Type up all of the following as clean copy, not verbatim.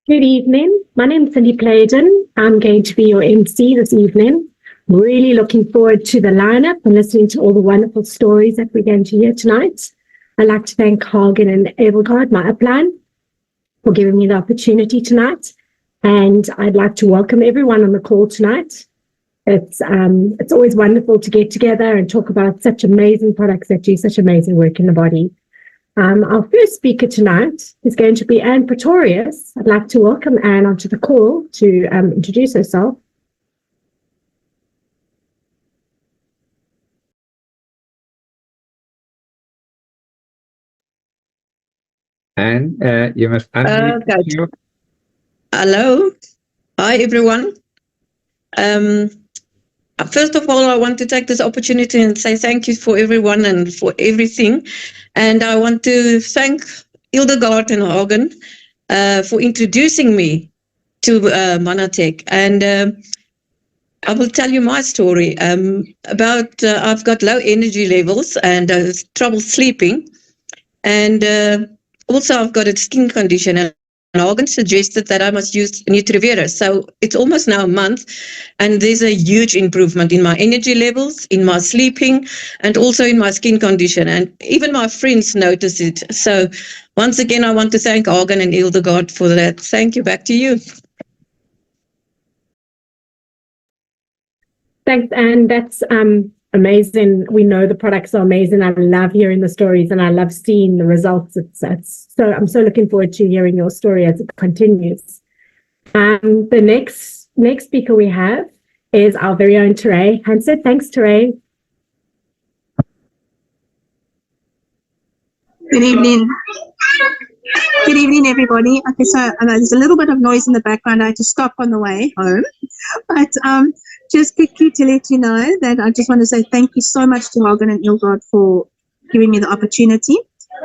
Good evening. My name is Cindy Clayton. I'm going to be your MC this evening. Really looking forward to the lineup and listening to all the wonderful stories that we're going to hear tonight. I'd like to thank Hagen and Abelgard, my upline, for giving me the opportunity tonight. And I'd like to welcome everyone on the call tonight. It's always wonderful to get together and talk about such amazing products that do such amazing work in the body. Our first speaker tonight is going to be Anne Pretorius. I'd like to welcome Anne onto the call to introduce herself. Anne, you must unmute you. Hello. Hi, everyone. First of all, I want to take this opportunity and say thank you for everyone and for everything. And I want to thank Hildegard and Hagen for introducing me to Manatech. And I will tell you my story about I've got low energy levels and trouble sleeping. And also I've got a skin condition. And Hagen suggested that I must use Nutrivera. So it's almost now a month, and there's a huge improvement in my energy levels, in my sleeping, and also in my skin condition. And even my friends notice it. So once again, I want to thank Hagen and Hildegard for that. Thank you. Back to you. Thanks, Anne. That's amazing. We know the products are amazing. I love hearing the stories and I love seeing the results. I'm so looking forward to hearing your story as it continues. The next speaker we have is our very own Teray Hansard. Thanks, Teray. Good evening. Good evening, everybody. Okay, so I know there's a little bit of noise in the background. I had to stop on the way home. But just quickly to let you know that I just want to say thank you so much to Hagen and Hildegard for giving me the opportunity.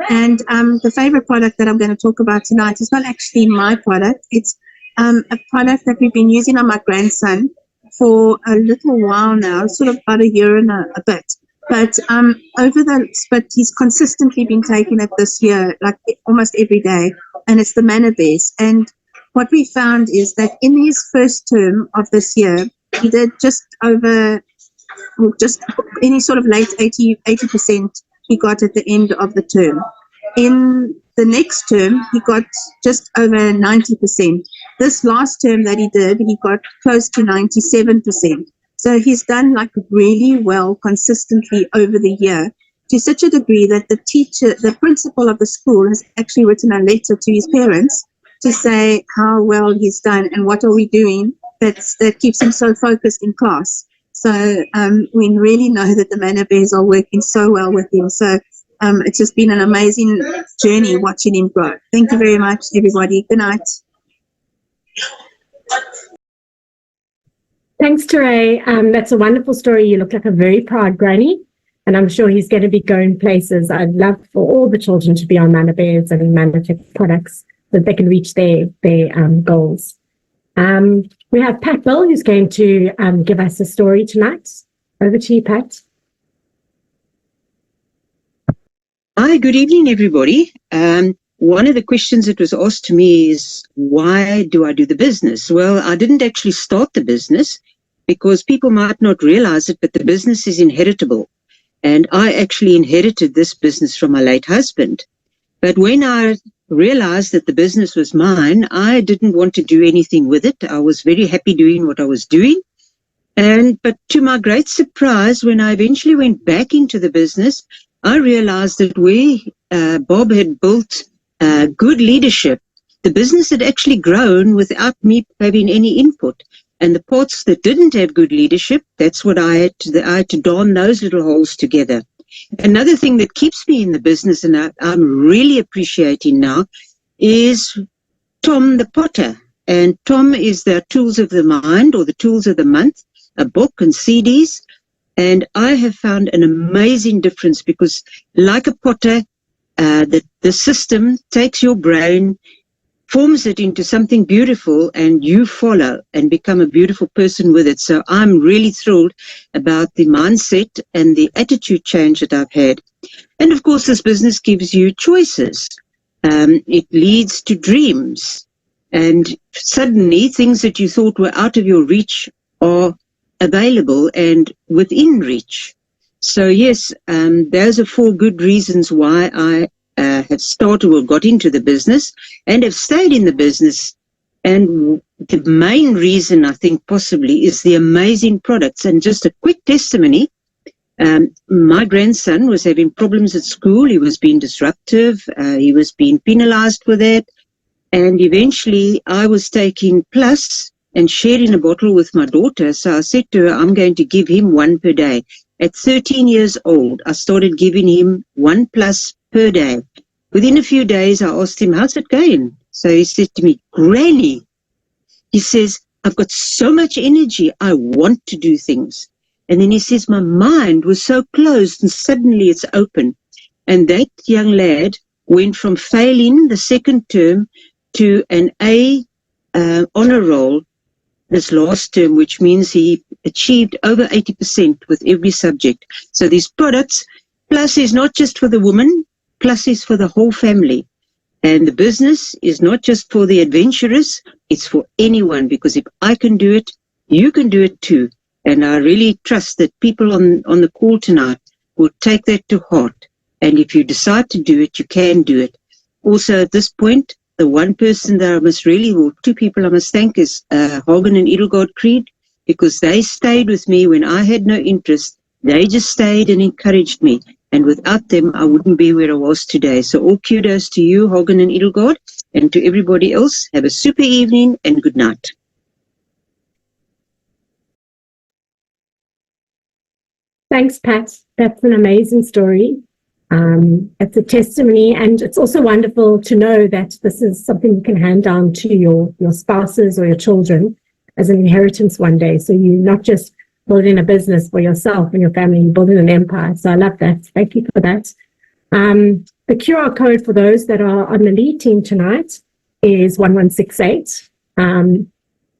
And the favorite product that I'm going to talk about tonight is not actually my product. It's a product that we've been using on my grandson for a little while now, sort of about a year and a bit. But but he's consistently been taking it this year, like almost every day, and it's the Manna Base. And what we found is that in his first term of this year, he did just any sort of late 80% he got at the end of the term. In the next term, he got just over 90%. This last term that he did, he got close to 97%. So he's done like really well consistently over the year, to such a degree that the principal of the school has actually written a letter to his parents to say how well he's done and what are we doing that keeps him so focused in class. So we really know that the Manna Bears are working so well with him. So it's just been an amazing journey watching him grow. Thank you very much, everybody. Good night. Thanks, Teray. That's a wonderful story. You look like a very proud granny, and I'm sure he's going to be going places. I'd love for all the children to be on Manna Bears and Manatech products so that they can reach their goals. We have Pat Bill, who's going to give us a story tonight. Over to you, Pat. Hi, good evening, everybody. One of the questions that was asked to me is, why do I do the business? Well, I didn't actually start the business because people might not realize it, but the business is inheritable. And I actually inherited this business from my late husband. But when I realized that the business was mine, I didn't want to do anything with it. I was very happy doing what I was doing. But to my great surprise, when I eventually went back into the business, I realized that where Bob had built good leadership, the business had actually grown without me having any input. And the parts that didn't have good leadership, that's what I had to darn those little holes together. Another thing that keeps me in the business, and I'm really appreciating now, is Tom the Potter. And Tom is the Tools of the Mind, or the Tools of the Month, a book and CDs. And I have found an amazing difference because, like a potter, the system takes your brain, forms it into something beautiful, and you follow and become a beautiful person with it. So I'm really thrilled about the mindset and the attitude change that I've had. And of course, this business gives you choices. It leads to dreams. And suddenly things that you thought were out of your reach are available and within reach. So yes, those are 4 good reasons why I have started or got into the business and have stayed in the business. And the main reason, I think, possibly is the amazing products. And just a quick testimony, my grandson was having problems at school. He was being disruptive. He was being penalized for that. And eventually I was taking Plus and sharing a bottle with my daughter. So I said to her, I'm going to give him 1 per day. At 13 years old, I started giving him 1 Plus per day. Within a few days, I asked him, how's it going? So he said to me, Granny, he says, I've got so much energy. I want to do things. And then he says, my mind was so closed and suddenly it's open. And that young lad went from failing the second term to an A honor roll this last term, which means he achieved over 80% with every subject. So these products, Plus is not just for the woman, Plus is for the whole family. And the business is not just for the adventurous, it's for anyone, because if I can do it, you can do it too. And I really trust that people on the call tonight will take that to heart. And if you decide to do it, you can do it. Also, at this point, the one person that I must really, or 2 people I must thank is Hagen and Edelgard Creed, because they stayed with me when I had no interest. They just stayed and encouraged me. And without them, I wouldn't be where I was today. So all kudos to you, Hagen and Edelgard, and to everybody else. Have a super evening and good night. Thanks, Pat. That's an amazing story. It's a testimony, and it's also wonderful to know that this is something you can hand down to your spouses or your children as an inheritance one day. So you're not just building a business for yourself and your family, you're building an empire. So I love that. Thank you for that. The QR code for those that are on the lead team tonight is 1168.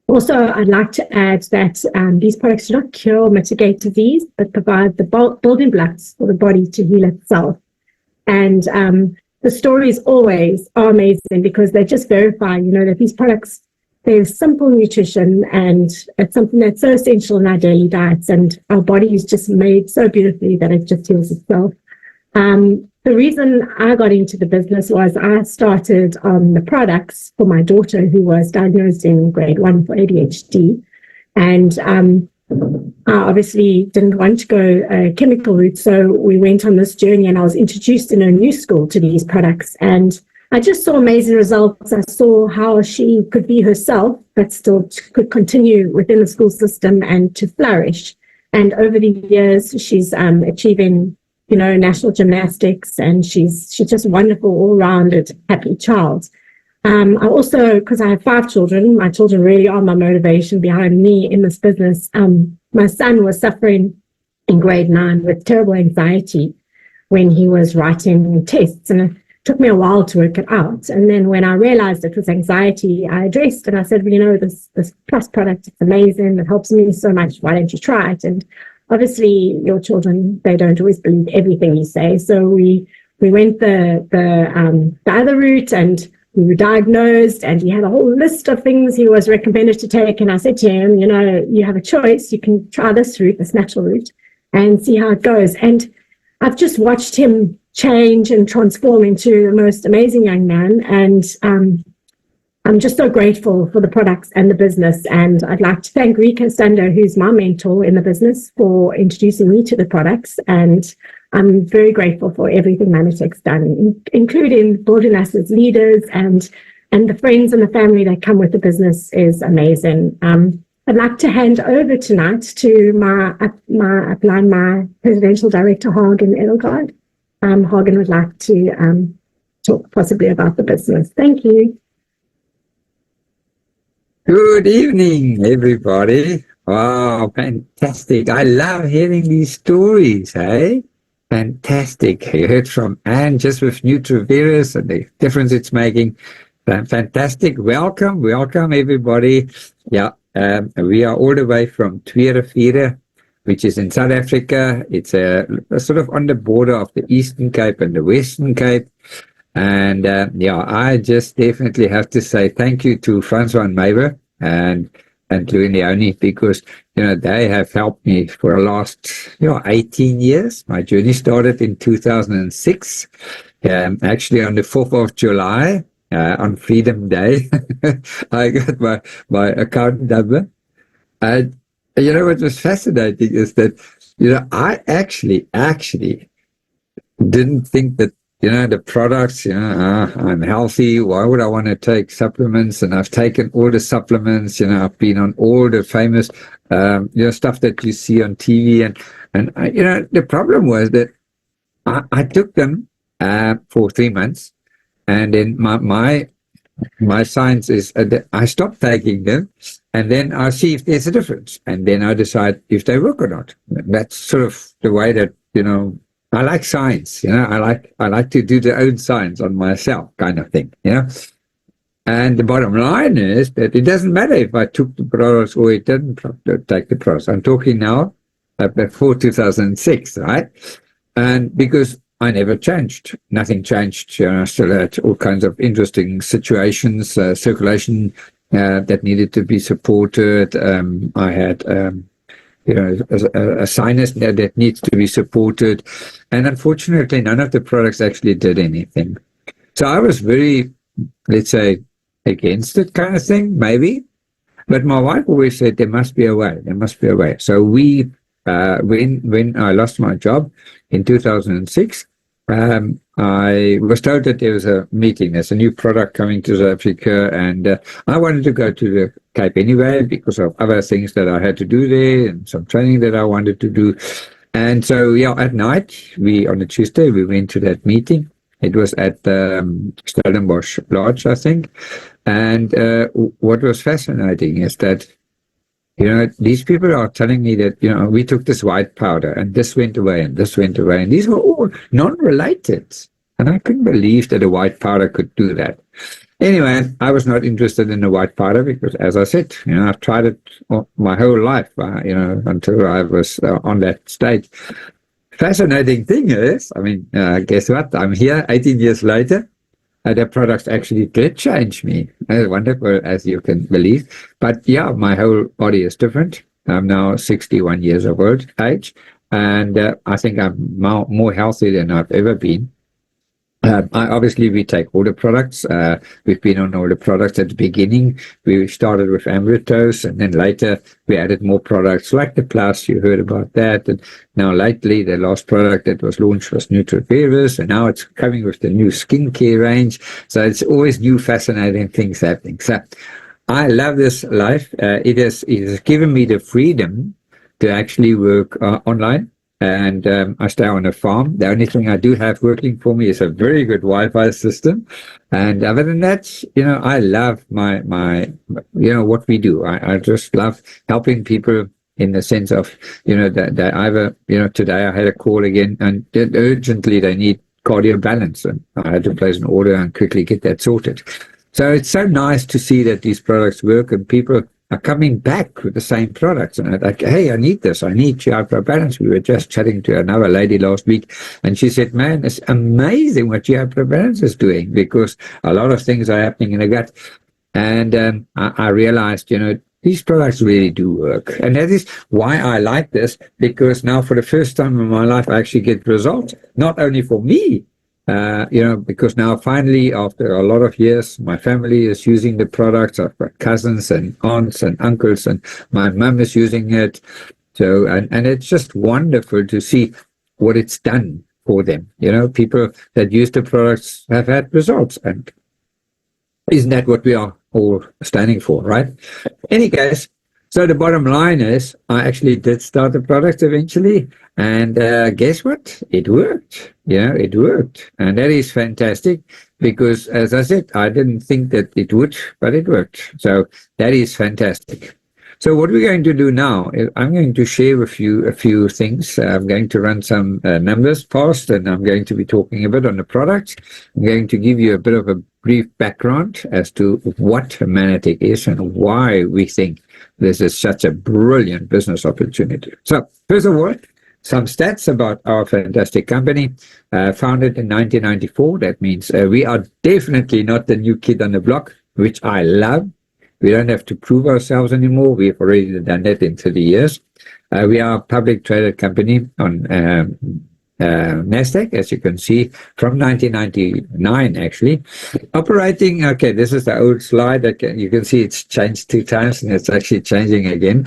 Also, I'd like to add that these products do not cure or mitigate disease, but provide the building blocks for the body to heal itself. And the stories always are amazing because they just verify, that these products, they're simple nutrition, and it's something that's so essential in our daily diets, and our body is just made so beautifully that it just heals itself. The reason I got into the business was I started on the products for my daughter who was diagnosed in grade 1 for ADHD. And I obviously didn't want to go a chemical route. So we went on this journey, and I was introduced in a new school to these products. And I just saw amazing results. I saw how she could be herself, but still could continue within the school system and to flourish. And over the years, she's achieving national gymnastics, and she's just a wonderful, all-rounded, happy child. I also, because I have 5 children, my children really are my motivation behind me in this business. My son was suffering in grade 9 with terrible anxiety when he was writing tests, and it took me a while to work it out. And then when I realized it was anxiety, I addressed and I said, this Plus product, it's amazing, it helps me so much, why don't you try it? And obviously, your children, they don't always believe everything you say. So we went the other route, and we were diagnosed, and he had a whole list of things he was recommended to take. And I said to him, you have a choice. You can try this route, this natural route, and see how it goes. And I've just watched him change and transform into the most amazing young man. And I'm just so grateful for the products and the business. And I'd like to thank Rika Stander, who's my mentor in the business, for introducing me to the products. And I'm very grateful for everything Manitech's done, including building us as leaders, and the friends and the family that come with the business is amazing. I'd like to hand over tonight to my presidential director, Hagen Edelgard. Hagen would like to talk possibly about the business. Thank you. Good evening, everybody. Wow, fantastic. I love hearing these stories, eh? Fantastic. You heard from Anne just with Nutrivirus and the difference it's making. Fantastic. Welcome, everybody. Yeah, we are all the way from Tweerivier, which is in South Africa. It's a sort of on the border of the Eastern Cape and the Western Cape. And I just definitely have to say thank you to Francois and Maber and Louis Leone, because they have helped me for the last 18 years. My journey started in 2006, actually on the 4th of July, on Freedom Day. I got my account number. And what was fascinating is that I actually didn't think that the products, I'm healthy. Why would I want to take supplements? And I've taken all the supplements. I've been on all the famous, stuff that you see on TV. And the problem was that I took them for 3 months, and then my science is that I stop taking them, and then I see if there's a difference, and then I decide if they work or not. That's sort of the way that I like science. I like to do the own science on myself, kind of thing. And the bottom line is that it doesn't matter if I took the products or it didn't take the products. I'm talking now before 2006, right? And because I never changed. Nothing changed. I still had all kinds of interesting situations, circulation that needed to be supported. I had, a sinus that needs to be supported. And unfortunately, none of the products actually did anything. So I was very, let's say, against it kind of thing, maybe. But my wife always said, there must be a way. There must be a way. So we, when I lost my job in 2006, I was told that there was a meeting. There's a new product coming to South Africa, and I wanted to go to the Cape anyway because of other things that I had to do there and some training that I wanted to do. And so, at night, on a Tuesday, we went to that meeting. It was at Stellenbosch Lodge, I think. And what was fascinating is that these people are telling me that, we took this white powder and this went away and this went away. And these were all non-related. And I couldn't believe that a white powder could do that. Anyway, I was not interested in the white powder because, as I said, I've tried it my whole life, until I was on that stage. Fascinating thing is, guess what? I'm here 18 years later. The products actually did change me. Wonderful, as you can believe. But my whole body is different. I'm now 61 years of age, and I think I'm more healthy than I've ever been. We take all the products. We've been on all the products at the beginning. We started with Amritose, and then later we added more products like the Plus. You heard about that. And now lately, the last product that was launched was Nutrivirus, and now it's coming with the new skincare range. So it's always new, fascinating things happening. So I love this life. It has given me the freedom to actually work online. And I stay on a farm. The only thing I do have working for me is a very good Wi-Fi system. And other than that, I love my what we do. I just love helping people in the sense of, that either, today I had a call again and urgently they need cardio balance. And I had to place an order and quickly get that sorted. So it's so nice to see that these products work and people are coming back with the same products. And I'm like, hey, I need this. I need GI Balance. We were just chatting to another lady last week, and she said, man, it's amazing what GI Balance is doing because a lot of things are happening in the gut. And I realized, these products really do work. And that is why I like this, because now for the first time in my life, I actually get results, not only for me, because now finally, after a lot of years, my family is using the products. I've got cousins and aunts and uncles, and my mum is using it. So, and it's just wonderful to see what it's done for them. People that use the products have had results. And isn't that what we are all standing for, right? Any case, so the bottom line is I actually did start the product eventually. And guess what? It worked. It worked. And that is fantastic because, as I said, I didn't think that it would, but it worked. So that is fantastic. So what we're going to do now is I'm going to share with you a few things. I'm going to run some numbers past, and I'm going to be talking a bit on the product. I'm going to give you a bit of a brief background as to what Manatech is and why we think this is such a brilliant business opportunity. So first of all, some stats about our fantastic company. Founded in 1994. That means we are definitely not the new kid on the block, which I love. We don't have to prove ourselves anymore. We've already done that in 30 years. We are a public traded company on NASDAQ, as you can see, from 1999, actually. Operating, okay, this is the old slide. You can see it's changed 2 times, and it's actually changing again.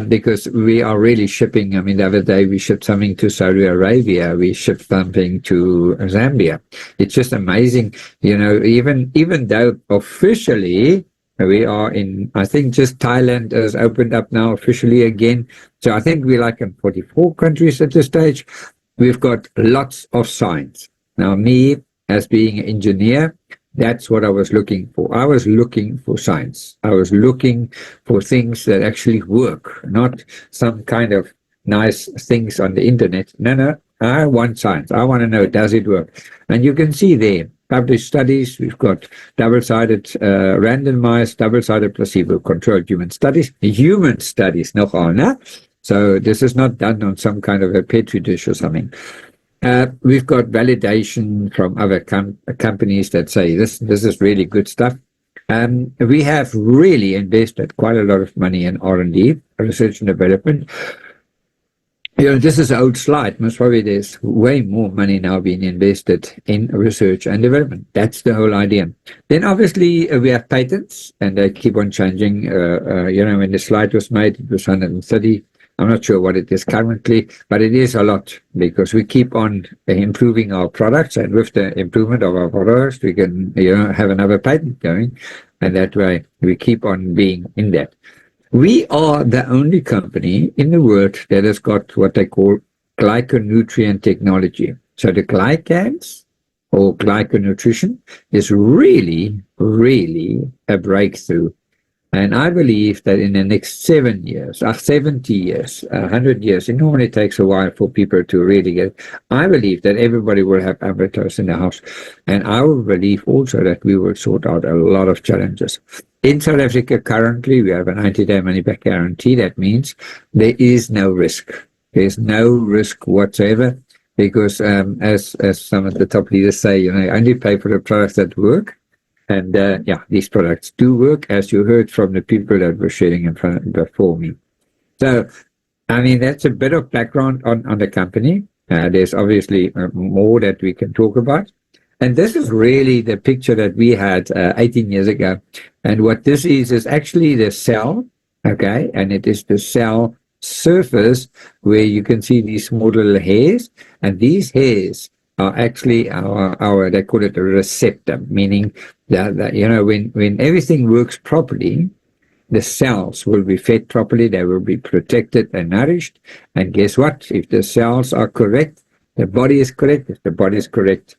Because we are really shipping. I mean, the other day we shipped something to Saudi Arabia. We shipped something to Zambia. It's just amazing, even though officially we are in, I think just Thailand has opened up now officially again. So I think we're like in 44 countries at this stage. We've got lots of signs. Now, me as being an engineer, that's what I was looking for. I was looking for science. I was looking for things that actually work, not some kind of nice things on the internet. No, I want science. I want to know, does it work? And you can see there, published studies. We've got double-sided, randomized, double-sided placebo-controlled human studies nogal, né? So this is not done on some kind of a petri dish or something. We've got validation from other companies that say this is really good stuff. We have really invested quite a lot of money in R&D, research and development. This is an old slide. Most probably there's way more money now being invested in research and development. That's the whole idea. Then obviously we have patents, and they keep on changing. When the slide was made, it was 130. I'm not sure what it is currently, but it is a lot because we keep on improving our products, and with the improvement of our products, we can have another patent going, and that way we keep on being in that. We are the only company in the world that has got what they call glyconutrient technology. So the glycans or glyconutrition is really, really a breakthrough. And I believe that in the next 7 years, 70 years, 100 years, it normally takes a while for people to really get it. I believe that everybody will have avatars in the house. And I will believe also that we will sort out a lot of challenges. In South Africa, currently, we have a 90-day money-back guarantee. That means there is no risk. There's no risk whatsoever because, as some of the top leaders say, only pay for the products that work. And these products do work, as you heard from the people that were sharing in front before me. So, I mean, that's a bit of background on the company. There's obviously more that we can talk about. And this is really the picture that we had 18 years ago. And what this is actually the cell, okay? And it is the cell surface where you can see these small little hairs. And these hairs are actually our they call it a receptor, meaning that when everything works properly, the cells will be fed properly, they will be protected and nourished. And guess what? If the cells are correct, the body is correct. If the body is correct,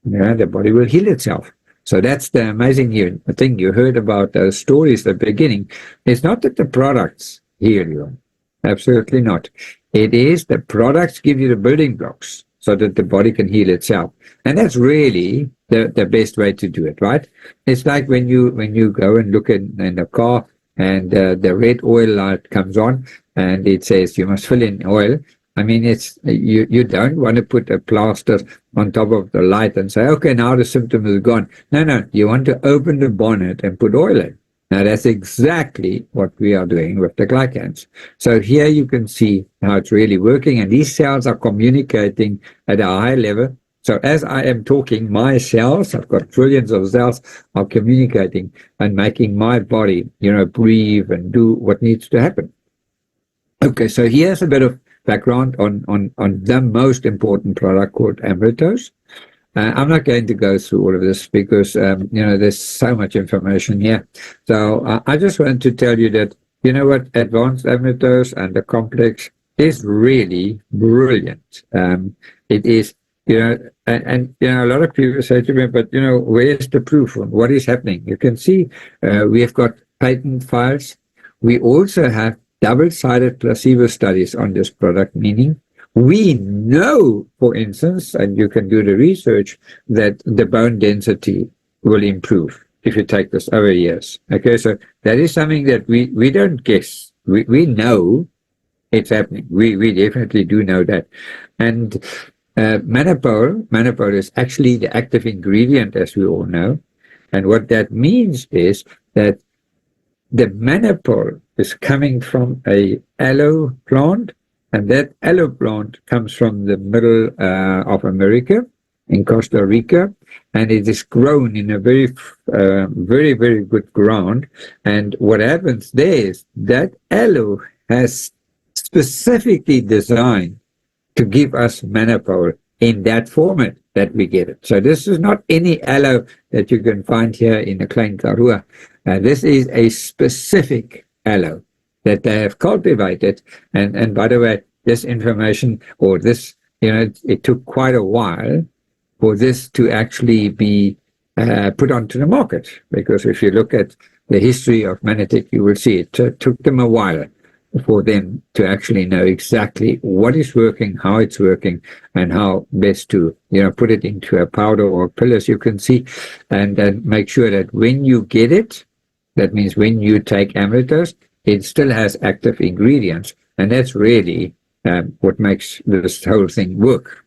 the body will heal itself. So that's the amazing thing you heard about those stories at the beginning. It's not that the products heal you. Absolutely not. It is the products give you the building blocks so that the body can heal itself. And that's really the best way to do it, right? It's like when you go and look in the car and the red oil light comes on and it says you must fill in oil. I mean, it's you don't want to put a plaster on top of the light and say, okay, now the symptom is gone. No, you want to open the bonnet and put oil in. Now, that's exactly what we are doing with the glycans. So here you can see how it's really working, and these cells are communicating at a high level. So as I am talking, my cells, I've got trillions of cells, are communicating and making my body, breathe and do what needs to happen. Okay, so here's a bit of background on the most important product called Ambritos. I'm not going to go through all of this because, there's so much information here. So I just want to tell you that, advanced Ambritos and the complex is really brilliant. It is, a lot of people say to me, but, where's the proof on what is happening? You can see we have got patent files. We also have double-sided placebo studies on this product, meaning we know, for instance, and you can do the research, that the bone density will improve if you take this over years. Okay, so that is something that we don't guess. We know It's happening. We definitely do know that. And Manipole is actually the active ingredient, as we all know. And what that means is that the Manipole is coming from a aloe plant, and that aloe plant comes from the middle of America, in Costa Rica, and it is grown in a very, very good ground. And what happens there is that aloe has specifically designed to give us Manipole in that format that we get it. So this is not any aloe that you can find here in the Klein Karoo. This is a specific aloe that they have cultivated. And by the way, this information, or this, it took quite a while for this to actually be put onto the market. Because if you look at the history of Manitech, you will see it took them a while for them to actually know exactly what is working, how it's working, and how best to, put it into a powder or pill, as you can see, and then make sure that when you get it, that means when you take amylose, it still has active ingredients, and that's really what makes this whole thing work,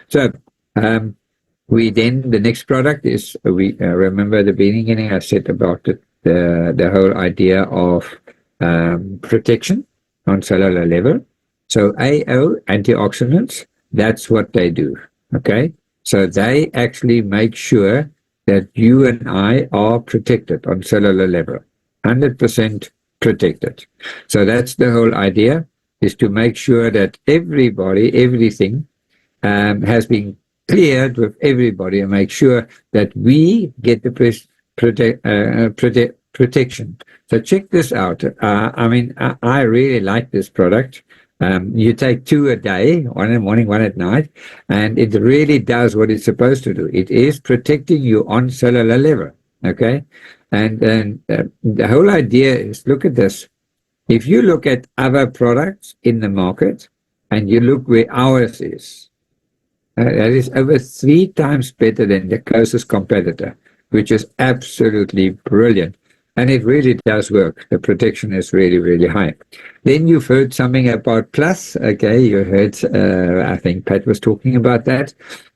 So the next product is, we remember at the beginning I said about the whole idea of protection on cellular level. So AO, antioxidants, that's what they do, okay? So they actually make sure that you and I are protected on cellular level, 100% protected. So that's the whole idea, is to make sure that everything has been cleared with everybody, and make sure that we get the protection. So check this out. I really like this product. You take 2 a day, 1 in the morning, 1 at night, and it really does what it's supposed to do. It is protecting you on cellular level, okay? And the whole idea is, look at this. If you look at other products in the market, and you look where ours is, that is over 3 times better than the closest competitor, which is absolutely brilliant. And it really does work. The protection is really, really high. Then you've heard something about Plus. Okay, you heard, I think Pat was talking about that.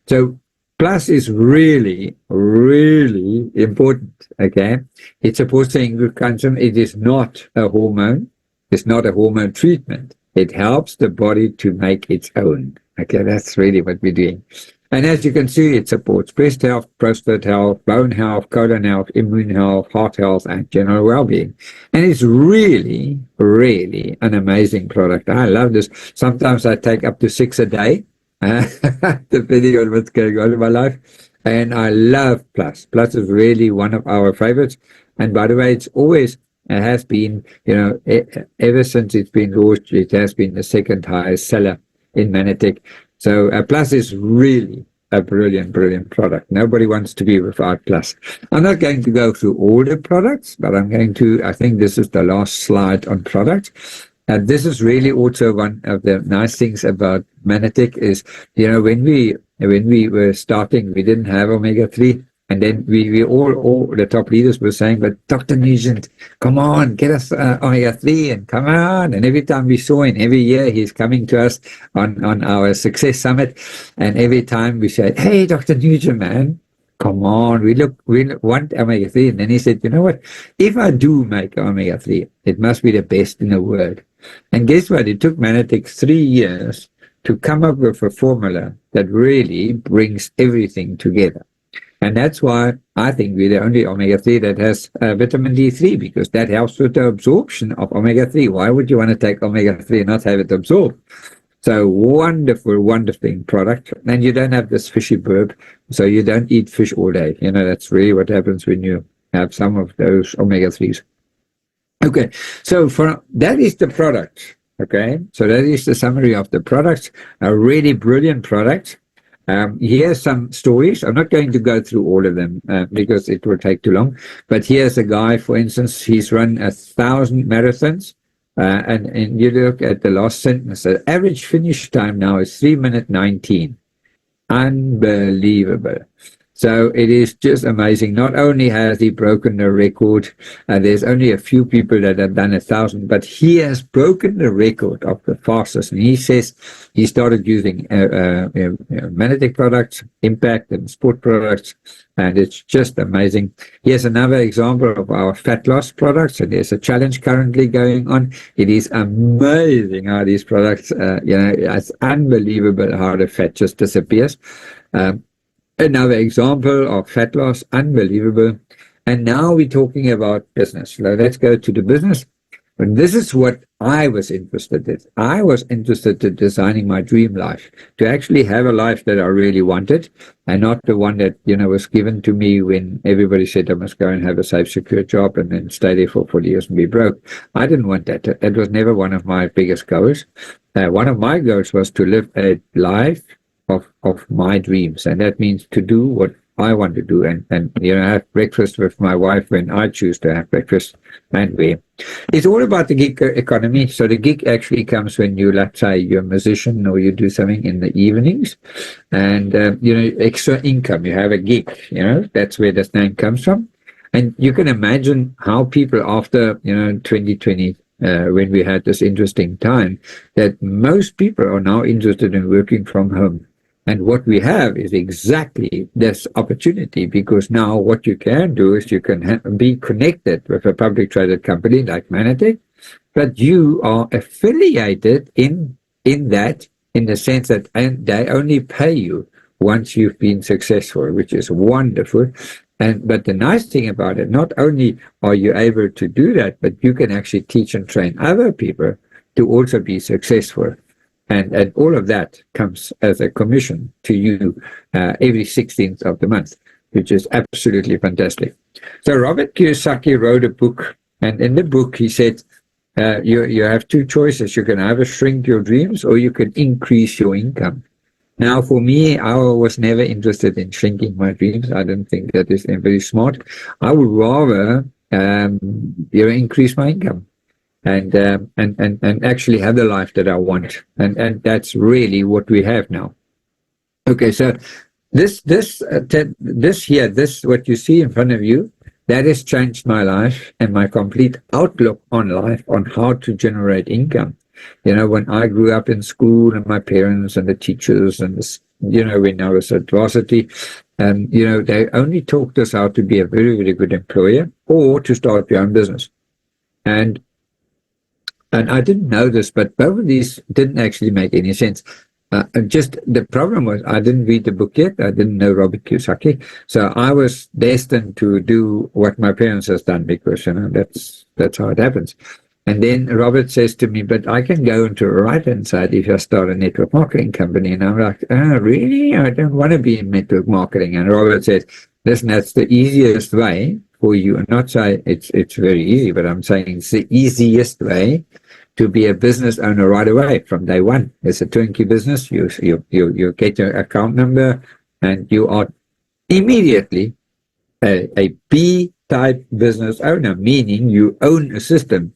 So Plus is really, really important. Okay, it supports the consumption. It is not a hormone. It's not a hormone treatment. It helps the body to make its own. Okay, that's really what we're doing. And as you can see, it supports breast health, prostate health, bone health, colon health, immune health, heart health, and general well-being. And it's really, really an amazing product. I love this. Sometimes I take up to 6 a day, depending on what's going on in my life. And I love Plus. Plus is really one of our favorites. And by the way, it's always, it has been, ever since it's been launched, it has been the second highest seller in Manitech. So Plus is really a brilliant product. Nobody wants to be without Plus. I'm not going to go through all the products, but I think this is the last slide on products. And this is really also one of the nice things about Manitech is, when we were starting, we didn't have omega-3. And then we all the top leaders were saying, but Dr. Nugent, come on, get us omega-3 and come on. And every time we saw him, every year he's coming to us on our Success Summit. And every time we said, hey, Dr. Nugent, man, come on, we want omega-3. And then he said, you know what? If I do make omega-3, it must be the best in the world. And guess what? It took Manitech 3 years to come up with a formula that really brings everything together. And that's why I think we're the only omega-3 that has vitamin D3, because that helps with the absorption of omega-3. Why would you want to take omega-3 and not have it absorbed? So wonderful product. And you don't have this fishy burp, so you don't eat fish all day. That's really what happens when you have some of those omega-3s. Okay, so that is the product. Okay, so that is the summary of the products. A really brilliant product. Here's some stories. I'm not going to go through all of them because it will take too long. But here's a guy, for instance, he's run 1,000 marathons. And you look at the last sentence, the average finish time now is 3 minutes 19. Unbelievable. So it is just amazing. Not only has he broken the record, there's only a few people that have done 1,000, but he has broken the record of the fastest. And he says he started using magnetic products, impact and sport products, and it's just amazing. Here's another example of our fat loss products, and there's a challenge currently going on. It is amazing how these products, it's unbelievable how the fat just disappears. Another example of fat loss, unbelievable. And now we're talking about business. So let's go to the business. And this is what I was interested in. I was interested in designing my dream life, to actually have a life that I really wanted, and not the one that, was given to me when everybody said I must go and have a safe, secure job and then stay there for 40 years and be broke. I didn't want that. It was never one of my biggest goals. One of my goals was to live a life of my dreams, and that means to do what I want to do, and have breakfast with my wife when I choose to have breakfast, and where. It's all about the gig economy. So the gig actually comes when you, let's say, you're a musician or you do something in the evenings, and extra income. You have a gig. That's where this name comes from, and you can imagine how people after 2020. When we had this interesting time, that most people are now interested in working from home. And what we have is exactly this opportunity, because now what you can do is you can be connected with a public traded company like Manatech, but you are affiliated in the sense that they only pay you once you've been successful, which is wonderful. But the nice thing about it, not only are you able to do that, but you can actually teach and train other people to also be successful. And all of that comes as a commission to you every 16th of the month, which is absolutely fantastic. So Robert Kiyosaki wrote a book, and in the book he said, you have two choices. You can either shrink your dreams or you can increase your income. Now, for me, I was never interested in shrinking my dreams. I don't think that is very smart. I would rather increase my income. And actually have the life that I want, and that's really what we have now. Okay, so this what you see in front of you, that has changed my life and my complete outlook on life, on how to generate income. When I grew up in school, and my parents and the teachers and when I was at varsity, they only taught us how to be a very, very good employer or to start your own business, and I didn't know this, but both of these didn't actually make any sense. Just the problem was I didn't read the book yet. I didn't know Robert Kiyosaki. So I was destined to do what my parents has done, because, that's how it happens. And then Robert says to me, but I can go into the right-hand side if I start a network marketing company. And I'm like, oh, really? I don't want to be in network marketing. And Robert says, listen, that's the easiest way for you. And not say it's very easy, but I'm saying it's the easiest way to be a business owner right away from day one. It's a turnkey business. You get your account number, and you are immediately a B-type business owner, meaning you own a system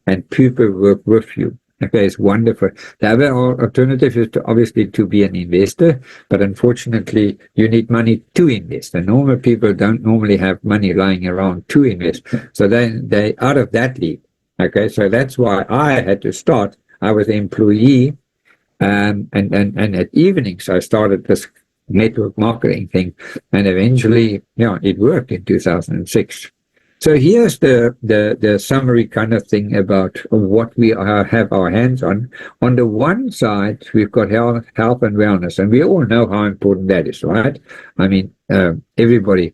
and people work with you. Okay, it's wonderful. The other alternative is obviously to be an investor, but unfortunately, you need money to invest. And normal people don't normally have money lying around to invest. So they out of that league. Okay, so that's why I had to start. I was an employee, and at evenings I started this network marketing thing, and eventually, it worked in 2006. So here's the summary kind of thing about what we have our hands on. On the one side, we've got health and wellness, and we all know how important that is, right? I mean, everybody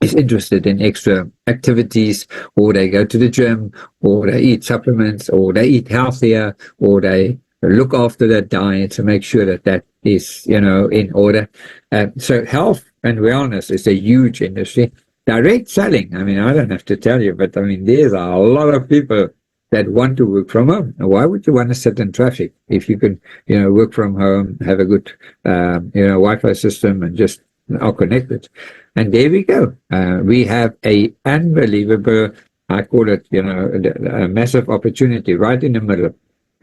is interested in extra activities, or they go to the gym, or they eat supplements, or they eat healthier, or they look after their diet to make sure that is, in order. So health and wellness is a huge industry. Direct selling, I mean, I don't have to tell you, but I mean, there's a lot of people that want to work from home. Why would you want to sit in traffic if you can, work from home, have a good, Wi-Fi system, and just are connected? And there we go. We have a unbelievable, I call it, a massive opportunity right in the middle.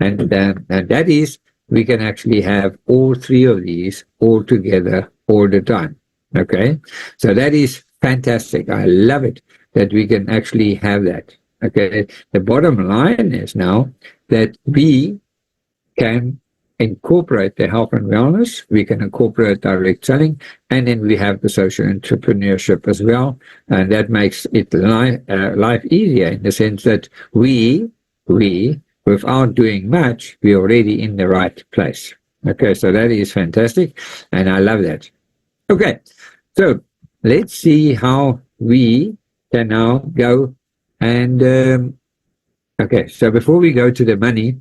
And that is, we can actually have all three of these all together all the time. Okay, so that is fantastic. I love it that we can actually have that. Okay, the bottom line is now that we can incorporate the health and wellness, we can incorporate direct selling, and then we have the social entrepreneurship as well. And that makes it life easier in the sense that we, without doing much, we're already in the right place. Okay, so that is fantastic, and I love that. Okay, so let's see how we can now go and okay, so before we go to the money,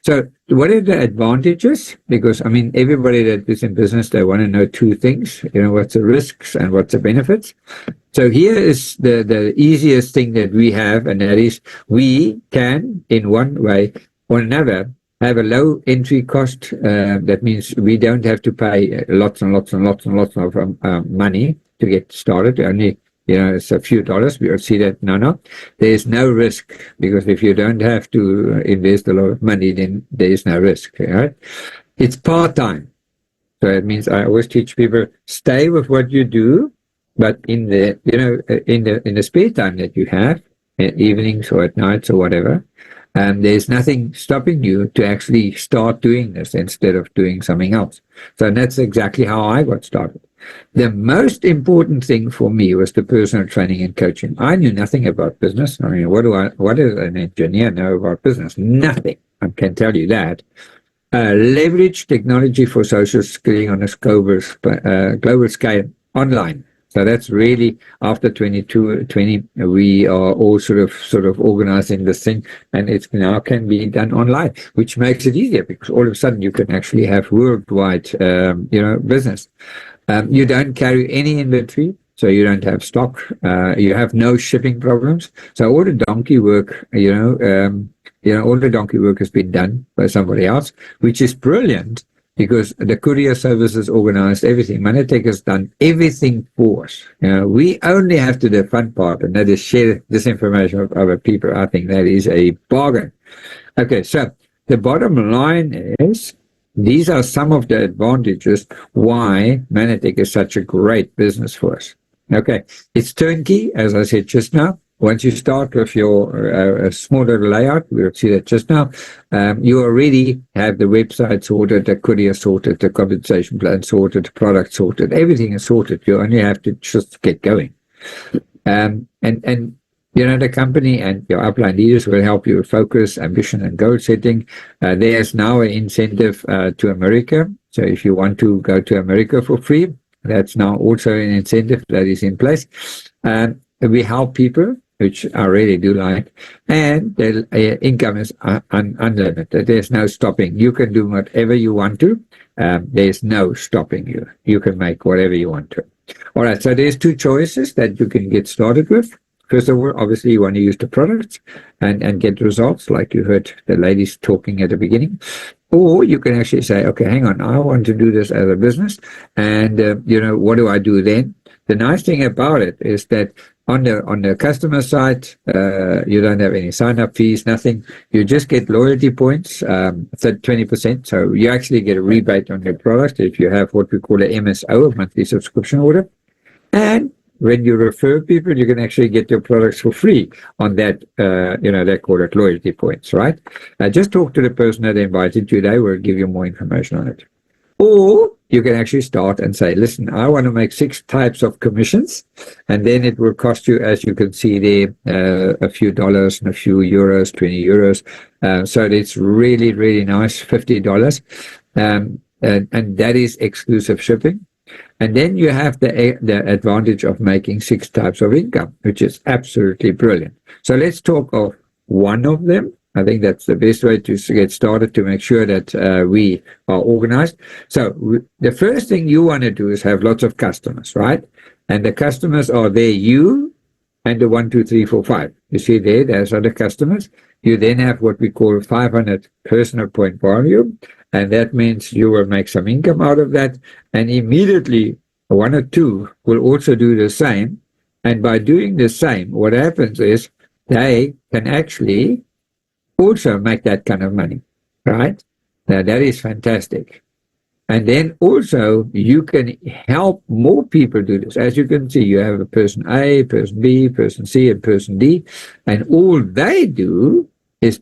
so what are the advantages? Because, I mean, everybody that is in business, they want to know two things, what's the risks and what's the benefits. So here is the easiest thing that we have, and that is we can, in one way or another, have a low entry cost. That means we don't have to pay lots and lots and lots and lots of money to get started. Only it's a few dollars. We'll see that. No. There's no risk, because if you don't have to invest a lot of money, then there is no risk. Right? It's part-time. So it means I always teach people, stay with what you do, but in the in the spare time that you have, at evenings or at nights or whatever, there's nothing stopping you to actually start doing this instead of doing something else. So that's exactly how I got started. The most important thing for me was the personal training and coaching. I knew nothing about business. I mean, what does an engineer know about business? Nothing. I can tell you that. Leverage technology for social skilling on a global scale online. So that's really after 2020, we are all sort of organizing this thing, and it now can be done online, which makes it easier because all of a sudden you can actually have worldwide, business. You don't carry any inventory, so you don't have stock. You have no shipping problems. So all the donkey work, all the donkey work has been done by somebody else, which is brilliant because the courier service has organized everything. Manatech has done everything for us. We only have to do the fun part, and that is share this information with other people. I think that is a bargain. Okay, so the bottom line is, these are some of the advantages why Manatech is such a great business for us. Okay, it's turnkey, as I said just now. Once you start with your small little layout, we'll see that just now, you already have the website sorted, the courier sorted, the compensation plan sorted, the product sorted, everything is sorted. You only have to just get going. And the company and your upline leaders will help you with focus, ambition, and goal setting. There's now an incentive to America. So if you want to go to America for free, that's now also an incentive that is in place. We help people, which I really do like, and the income is unlimited. There's no stopping. You can do whatever you want to. There's no stopping you. You can make whatever you want to. All right, so there's two choices that you can get started with. First of all, obviously, you want to use the products and get results, like you heard the ladies talking at the beginning. Or you can actually say, okay, hang on, I want to do this as a business. And, what do I do then? The nice thing about it is that on the customer side, you don't have any sign-up fees, nothing. You just get loyalty points, 20%. So you actually get a rebate on your product if you have what we call a MSO, a monthly subscription order. And when you refer people, you can actually get your products for free on that, they call it loyalty points, right? Just talk to the person that invited you. They will give you more information on it. Or you can actually start and say, listen, I want to make 6 types of commissions, and then it will cost you, as you can see there, a few dollars and a few euros, 20 euros. So it's really, really nice, $50. And that is exclusive shipping. And then you have the advantage of making 6 types of income, which is absolutely brilliant. So let's talk of one of them. I think that's the best way to get started, to make sure that we are organized. So the first thing you want to do is have lots of customers, right? And the customers are there, you and the 1, 2, 3, 4, 5. You see there's other customers. You then have what we call 500 personal point volume. And that means you will make some income out of that. And immediately 1 or 2 will also do the same. And by doing the same, what happens is they can actually also make that kind of money, right? Now, that is fantastic. And then also you can help more people do this. As you can see, you have a person A, person B, person C, and person D. And all they do is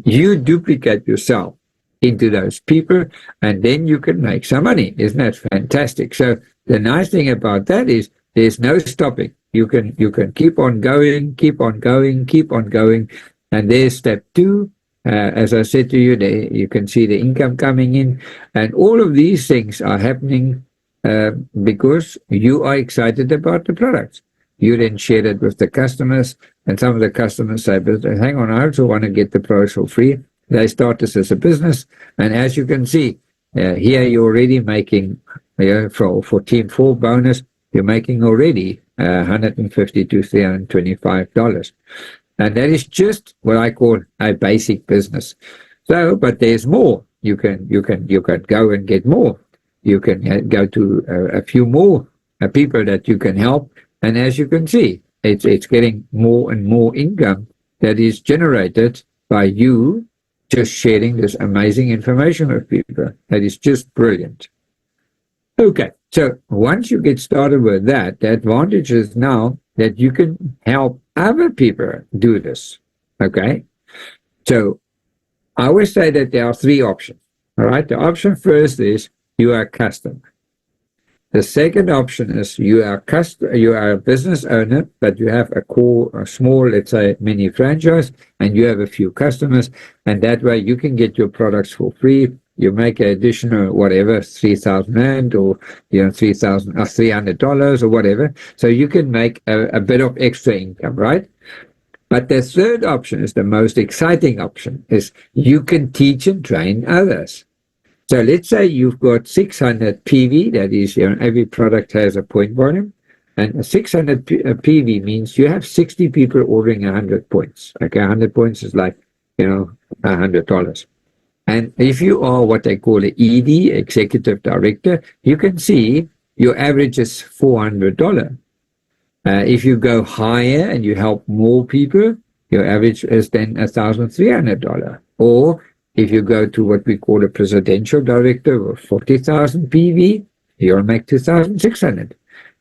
you duplicate yourself into those people, and then you can make some money. Isn't that fantastic? So the nice thing about that is there's no stopping. You can keep on going, keep on going, keep on going. And there's step 2. As I said to you, you can see the income coming in. And all of these things are happening because you are excited about the products. You then share it with the customers, and some of the customers say, but hang on, I also want to get the products for free. They start this as a business. And as you can see, here you're already making, for Team 4 bonus, you're making already $150 to $325. And that is just what I call a basic business. So, but there's more. You can go and get more. You can go to a few more people that you can help. And as you can see, it's getting more and more income that is generated by you just sharing this amazing information with people. That is just brilliant. Okay, so once you get started with that, the advantage is now that you can help other people do this. Okay, so I always say that there are 3 options. All right, the option first is you are a customer. The second option is you are a business owner, but you have a small, let's say, mini franchise, and you have a few customers, and that way you can get your products for free. You make an additional, whatever, 3,000 Rand or, $300 or whatever. So you can make a bit of extra income, right? But the third option is the most exciting option, is you can teach and train others. So let's say you've got 600 PV, that is, every product has a point volume, and 600 PV means you have 60 people ordering 100 points. Okay, 100 points is like, $100. And if you are what they call an ED, executive director, you can see your average is $400. If you go higher and you help more people, your average is then $1,300. Or if you go to what we call a presidential director of 40,000 PV, you'll make 2,600.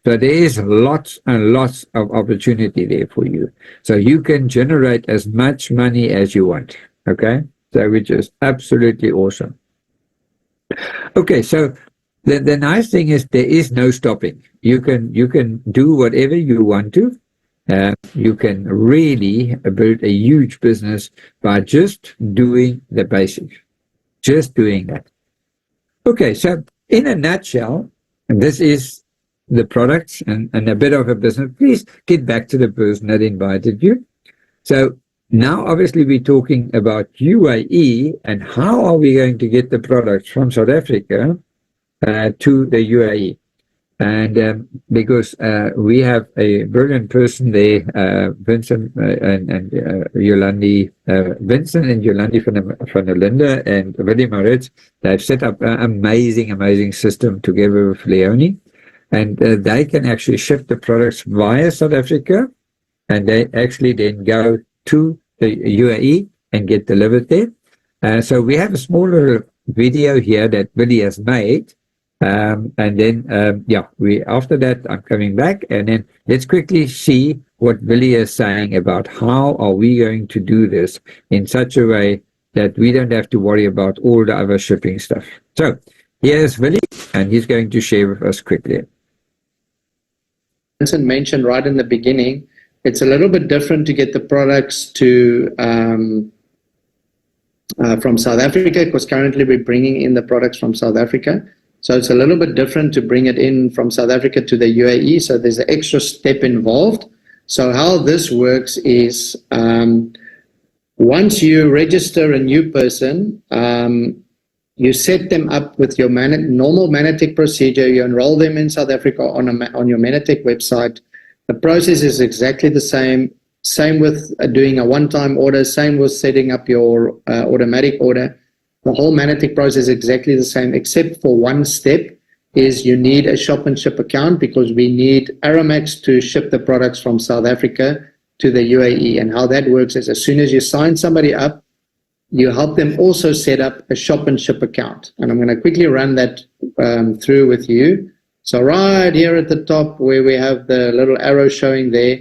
So there is lots and lots of opportunity there for you. So you can generate as much money as you want. Okay, so which is absolutely awesome. Okay, so the nice thing is there is no stopping. You can do whatever you want to. You can really build a huge business by just doing the basics, just doing that. Okay, so in a nutshell, this is the products and a bit of a business. Please get back to the person that invited you. So now obviously we're talking about UAE and how are we going to get the products from South Africa to the UAE. And because we have a brilliant person there, Vincent and Yolandi, Vincent and Yolandi van der Linde and Willie Maritz, they've set up an amazing system together with Leonie, and they can actually ship the products via South Africa, and they actually then go to the UAE and get delivered there. So we have a small little video here that Willie has made. And then, after that, I'm coming back, and then let's quickly see what Willie is saying about how are we going to do this in such a way that we don't have to worry about all the other shipping stuff. So here's Willie, and he's going to share with us quickly. Vincent mentioned right in the beginning, it's a little bit different to get the products to from South Africa, because currently we're bringing in the products from South Africa. So it's a little bit different to bring it in from South Africa to the UAE. So there's an extra step involved. So how this works is once you register a new person, you set them up with your normal Manatech procedure. You enroll them in South Africa on your Manatech website. The process is exactly the same. Same with doing a one-time order. Same with setting up your automatic order. The whole Manatech process is exactly the same, except for one step is you need a shop and ship account, because we need Aramex to ship the products from South Africa to the UAE. And how that works is as soon as you sign somebody up, you help them also set up a shop and ship account. And I'm going to quickly run that through with you. So right here at the top where we have the little arrow showing there,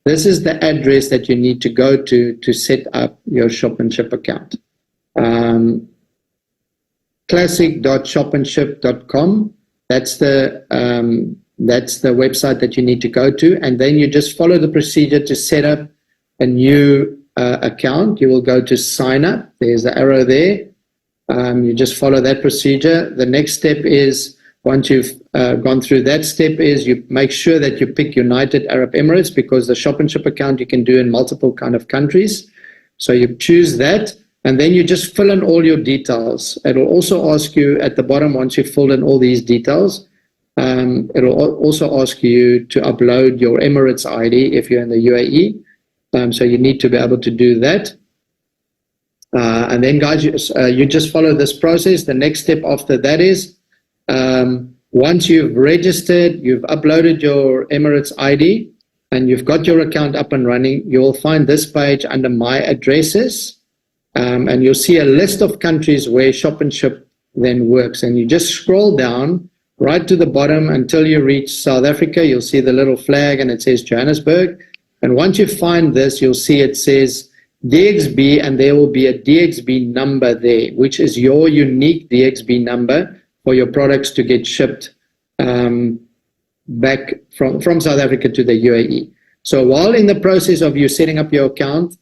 this is the address that you need to go to set up your shop and ship account. Classic.shopandship.com. That's the website that you need to go to, and then you just follow the procedure to set up a new account. You will go to sign up. There's the arrow there. You just follow that procedure. The next step is, once you've gone through that step, is you make sure that you pick United Arab Emirates, because the shop and ship account you can do in multiple kind of countries. So you choose that, and then you just fill in all your details. It'll also ask you at the bottom, once you've filled in all these details, it'll also ask you to upload your Emirates ID if you're in the UAE. So you need to be able to do that. And then, guys, you just follow this process. The next step after that is, once you've registered, you've uploaded your Emirates ID, and you've got your account up and running, you'll find this page under My Addresses, and you'll see a list of countries where shop and ship then works. And you just scroll down right to the bottom until you reach South Africa. You'll see the little flag and it says Johannesburg. And once you find this, you'll see it says DXB, and there will be a DXB number there, which is your unique DXB number for your products to get shipped back from South Africa to the UAE. So while in the process of you setting up your account,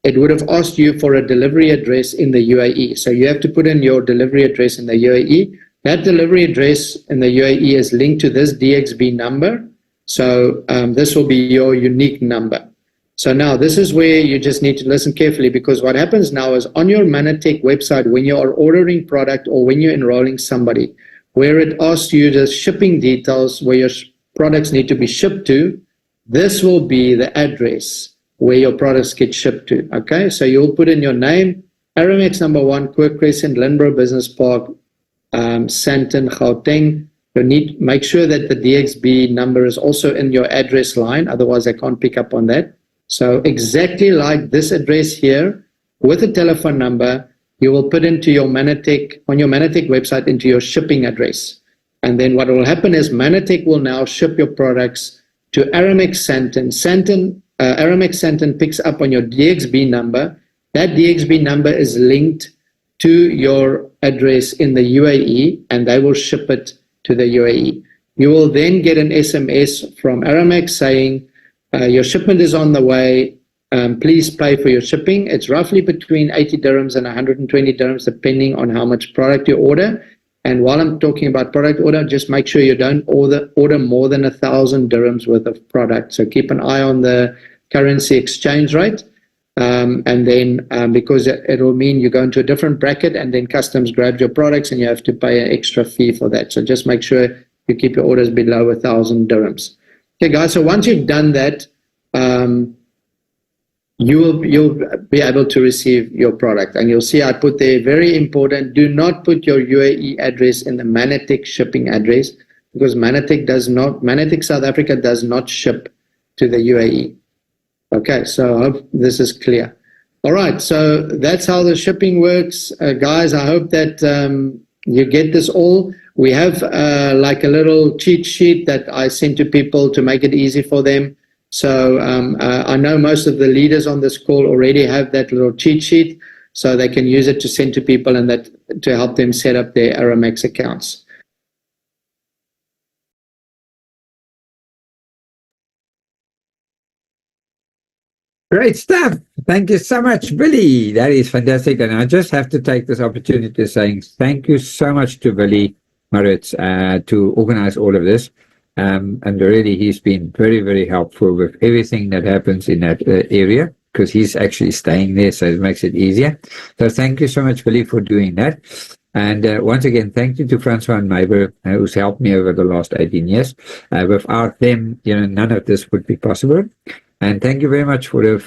it would have asked you for a delivery address in the UAE. So you have to put in your delivery address in the UAE. That delivery address in the UAE is linked to this DXB number. So this will be your unique number. So now this is where you just need to listen carefully, because what happens now is on your Manatech website, when you are ordering product or when you're enrolling somebody, where it asks you the shipping details, where your products need to be shipped to, this will be the address where your products get shipped to. Okay, so you'll put in your name, Aramex number 1, Quirk Crescent, Lindborough Business Park, Sandton, Gauteng. You need make sure that the DXB number is also in your address line, otherwise I can't pick up on that. So exactly like this address here, with a telephone number, you will put into your Manatech, on your Manatech website, into your shipping address. And then what will happen is Manatech will now ship your products to Aramex Sandton. Aramex Sandton picks up on your DXB number. That DXB number is linked to your address in the UAE, and they will ship it to the UAE. You will then get an SMS from Aramex saying, your shipment is on the way, please pay for your shipping. It's roughly between 80 dirhams and 120 dirhams, depending on how much product you order. And while I'm talking about product order, just make sure you don't order more than 1,000 dirhams worth of product. So keep an eye on the currency exchange rate. And then because it will mean you go into a different bracket, and then customs grabs your products and you have to pay an extra fee for that. So just make sure you keep your orders below 1,000 dirhams. Okay, guys, so once you've done that, you'll be able to receive your product. And you'll see I put there, very important, do not put your UAE address in the Manatech shipping address, because Manatech South Africa does not ship to the UAE. Okay, so I hope this is clear. All right, so that's how the shipping works. Guys, I hope that you get this all. We have like a little cheat sheet that I send to people to make it easy for them. So I know most of the leaders on this call already have that little cheat sheet, so they can use it to send to people and that to help them set up their Aramex accounts. Great stuff. Thank you so much, Billy. That is fantastic. And I just have to take this opportunity to say thank you so much to Billy Maritz to organize all of this. And really, he's been very, very helpful with everything that happens in that area, because he's actually staying there, so it makes it easier. So thank you so much, Billy, for doing that. And once again, thank you to Francois and Mayber, who's helped me over the last 18 years. Without them, none of this would be possible. And thank you very much for the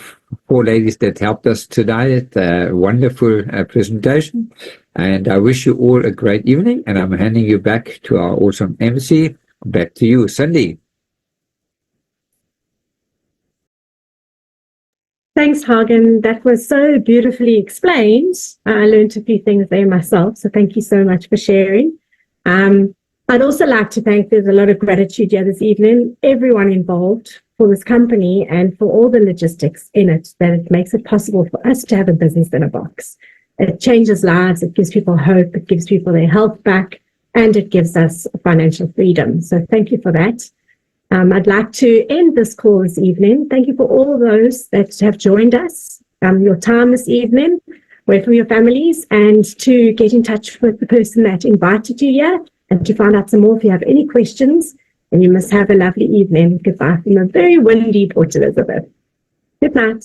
4 ladies that helped us today. Wonderful presentation. And I wish you all a great evening. And I'm handing you back to our awesome MC. Back to you, Cindy. Thanks, Hagen. That was so beautifully explained. I learned a few things there myself, so thank you so much for sharing. I'd also like to thank, there's a lot of gratitude here this evening, everyone involved for this company and for all the logistics in it, that it makes it possible for us to have a business in a box. It changes lives, it gives people hope, it gives people their health back, and it gives us financial freedom. So thank you for that. I'd like to end this call this evening. Thank you for all those that have joined us, your time this evening, away from your families, and to get in touch with the person that invited you here and to find out some more if you have any questions. And you must have a lovely evening. Goodbye from a very windy Port Elizabeth. Good night.